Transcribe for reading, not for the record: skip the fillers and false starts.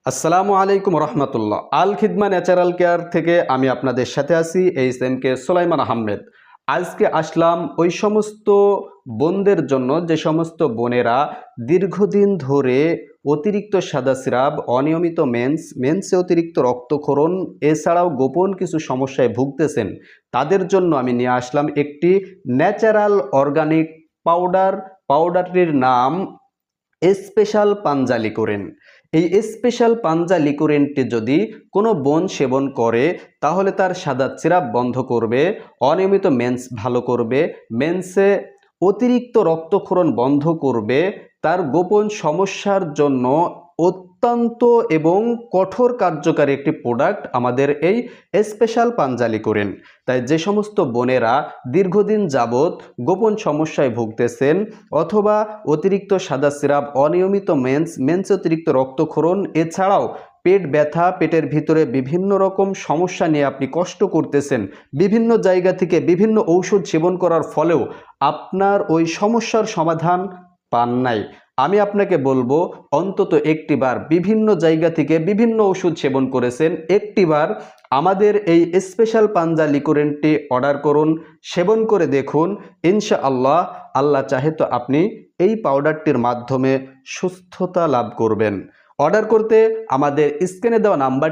আসসালামু আলাইকুম রহমতুল্লাহ। আল Khidma natural care থেকে আমি আপনাদের সাথে আছি এইচ.এম.কে সুলাইমান আহমেদ। আজকে আসলাম ওই সমস্ত বোনদের জন্য যে সমস্ত বোনেরা দীর্ঘদিন ধরে অতিরিক্ত সাদাস্রাব, অনিয়মিত মেন্সে অতিরিক্ত রক্তক্ষরণ এছাড়াও গোপন কিছু সমস্যায় ভুগতেছেন। তাদের জন্য আমি নিয়ে আসলাম একটি ন্যাচারাল অর্গানিক পাউডারটির নাম স্পেশাল পাঞ্জা লিকোরেন। এই স্পেশাল পাঞ্জা লিকোরেনটি যদি কোনো বোন সেবন করে তাহলে তার সাদা সিরাপ বন্ধ করবে, অনিয়মিত মেন্স ভালো করবে, মেন্সে অতিরিক্ত রক্তক্ষরণ বন্ধ করবে। তার গোপন সমস্যার জন্য অত্যন্ত এবং কঠোর কার্যকারী একটি প্রোডাক্ট আমাদের এই স্পেশাল পাঞ্জা লিকোরেন। তাই যে সমস্ত বোনেরা দীর্ঘদিন যাবৎ গোপন সমস্যায় ভুগতেছেন অথবা অতিরিক্ত সাদা সিরাপ, অনিয়মিত মেন্সে অতিরিক্ত রক্তক্ষরণ এছাড়াও পেট ব্যথা, পেটের ভিতরে বিভিন্ন রকম সমস্যা নিয়ে আপনি কষ্ট করতেছেন, বিভিন্ন জায়গা থেকে বিভিন্ন ঔষধ সেবন করার ফলেও আপনার ওই সমস্যার সমাধান পান নাই, আমি আপনাকে বলবো অন্তত একটিবার বিভিন্ন জায়গা থেকে বিভিন্ন ওষুধ সেবন করেছেন, একটিবার আমাদের এই স্পেশাল পাঞ্জা লিকোরেনটি অর্ডার করুন, সেবন করে দেখুন। ইনশাআল্লাহ আল্লাহ চাহে তো আপনি এই পাউডারটির মাধ্যমে সুস্থতা লাভ করবেন। অর্ডার করতে আমাদের স্ক্রিনে দেওয়া নাম্বার